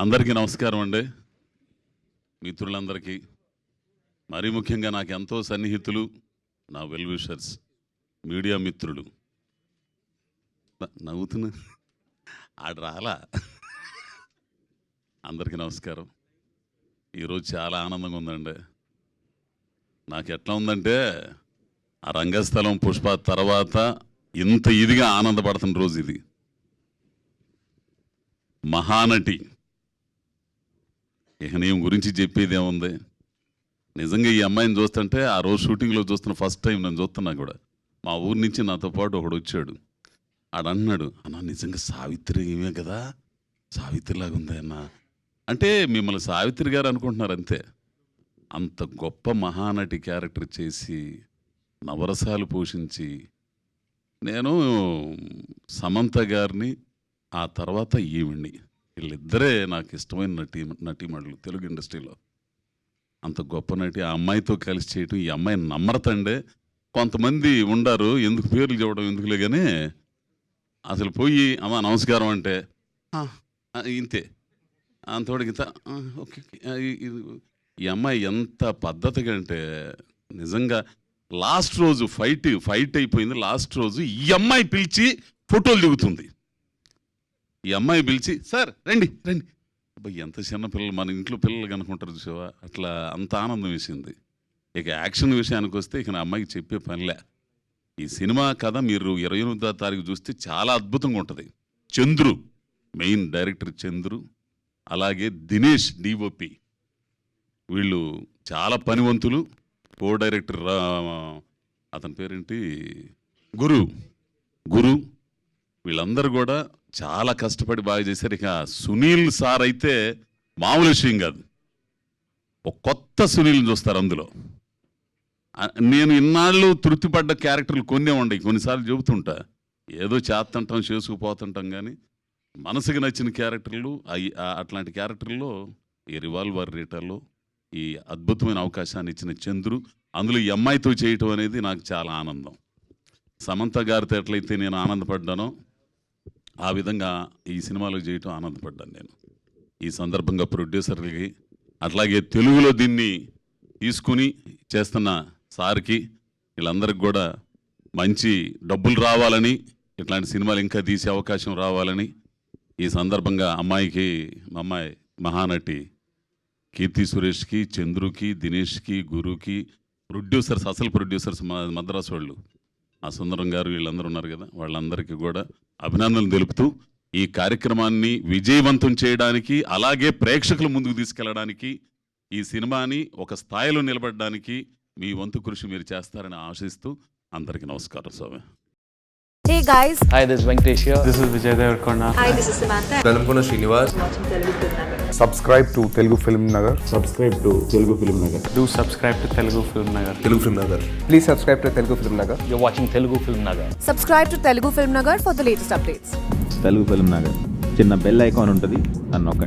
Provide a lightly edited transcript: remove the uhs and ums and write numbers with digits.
అందరికీ నమస్కారం అండి. మిత్రులందరికీ, మరీ ముఖ్యంగా నాకు ఎంతో సన్నిహితులు, నా వెల్ విషర్స్, మీడియా మిత్రులు. నవ్వుతున్నా ఆడు రాలా. అందరికీ నమస్కారం. ఈరోజు చాలా ఆనందంగా ఉందండి. నాకు ఎట్లా ఉందంటే, ఆ రంగస్థలం పుష్ప తర్వాత ఇంత ఇదిగా ఆనందపడుతున్న రోజు ఇది. మహానటి, ఇక నేను గురించి చెప్పేది ఏముంది. నిజంగా ఈ అమ్మాయిని చూస్తుంటే ఆ రోజు షూటింగ్లో చూస్తున్న ఫస్ట్ టైం నేను చూస్తున్నా కూడా. మా ఊరి నుంచి నాతో పాటు ఒకడు వచ్చాడు. ఆడు అన్నాడు, అన్న నిజంగా సావిత్రి ఏమే కదా, సావిత్రిలాగా ఉంది అన్న అంటే. మిమ్మల్ని సావిత్రి గారు అనుకుంటున్నారు అంతే. అంత గొప్ప మహానటి క్యారెక్టర్ చేసి నవరసాలు పోషించి, నేను సమంత గారిని ఆ తర్వాత ఈవిడ్ని, వీళ్ళిద్దరే నాకు ఇష్టమైన నటీమణులు తెలుగు ఇండస్ట్రీలో. అంత గొప్ప నటి ఆ అమ్మాయితో కలిసి చేయటం, ఈ అమ్మాయి నమ్రత అండే. కొంతమంది ఉండారు, ఎందుకు పేర్లు చెప్పడం ఎందుకులే కానీ, అసలు పోయి అమ్మ నమస్కారం అంటే ఇంతే, అంతవరకు ఇంత ఓకే. ఈ అమ్మాయి ఎంత పద్ధతిగా అంటే, నిజంగా లాస్ట్ రోజు ఫైట్ అయిపోయింది. లాస్ట్ రోజు ఈ అమ్మాయి పిలిచి ఫోటోలు దిగుతుంది. ఈ అమ్మాయి పిలిచి, సార్ రండి రండి. అబ్బాయి ఎంత చిన్న పిల్లలు, మన ఇంట్లో పిల్లలు కనుకుంటారు చూసావా, అట్లా అంత ఆనందం వేసింది. ఇక యాక్షన్ విషయానికి వస్తే ఇక నా అమ్మాయికి చెప్పే పనిలే. ఈ సినిమా కథ మీరు 28వ తారీఖు చూస్తే చాలా అద్భుతంగా ఉంటుంది. చంద్రు మెయిన్ డైరెక్టర్, చంద్రు, అలాగే దినేష్ డిఓపి, వీళ్ళు చాలా పనివంతులు. కో డైరెక్టర్ అతని పేరేంటి, గురు, వీళ్ళందరూ కూడా చాలా కష్టపడి బాగా చేశారు. ఇక సునీల్ సార్ అయితే మామూలు విషయం కాదు. ఒక కొత్త సునీల్ని చూస్తారు అందులో. నేను ఇన్నాళ్ళు తృప్తిపడ్డ క్యారెక్టర్లు కొన్నే ఉండయి. కొన్నిసార్లు చెబుతుంటా, ఏదో చేస్తుంటాం చేసుకుపోతుంటాం, కానీ మనసుకి నచ్చిన క్యారెక్టర్లు అట్లాంటి క్యారెక్టర్లో ఈ రివాల్వర్ రేటర్లో ఈ అద్భుతమైన అవకాశాన్ని ఇచ్చిన చంద్రు, అందులో ఈ అమ్మాయితో చేయటం అనేది నాకు చాలా ఆనందం. సమంత గారితో ఎట్లయితే నేను ఆనందపడ్డానో, ఆ విధంగా ఈ సినిమాలో చేయటం ఆనందపడ్డాను నేను. ఈ సందర్భంగా ప్రొడ్యూసర్లకి, అట్లాగే తెలుగులో దీన్ని తీసుకుని చేస్తున్న సార్కి, వీళ్ళందరికీ కూడా మంచి డబ్బులు రావాలని, ఇట్లాంటి సినిమాలు ఇంకా తీసే అవకాశం రావాలని ఈ సందర్భంగా అమ్మాయికి, మా అమ్మాయి మహానటి కీర్తి సురేష్కి, చంద్రుకి, దినేష్కి, గురుకి, ప్రొడ్యూసర్స్, అసలు ప్రొడ్యూసర్స్ మద్రాసు వాళ్ళు, ఆ సుందరం గారు, వీళ్ళందరూ ఉన్నారు కదా, వాళ్ళందరికీ కూడా అభినందనలు తెలుపుతూ, ఈ కార్యక్రమాన్ని విజయవంతం చేయడానికి, అలాగే ప్రేక్షకుల ముందుకు తీసుకెళ్ళడానికి, ఈ సినిమాని ఒక స్థాయిలో నిలబడడానికి మీ వంతు కృషి మీరు చేస్తారని ఆశిస్తూ అందరికీ నమస్కారం. స్వామి. Hey guys. Hi, this is Venkatesh here. This is Vijay Devarkonda. Hi, this is Samantha. Dalamkona Srinivas. Subscribe to Telugu Film Nagar. Subscribe to Telugu Film Nagar. Do subscribe to Telugu Film Nagar. Telugu Film Nagar. Please subscribe to Telugu Film Nagar. You're watching Telugu Film Nagar. Subscribe to Telugu Film Nagar for the latest updates. Telugu Film Nagar. చిన్న bell icon ఉంటుంది, నన్ను నొక్కండి.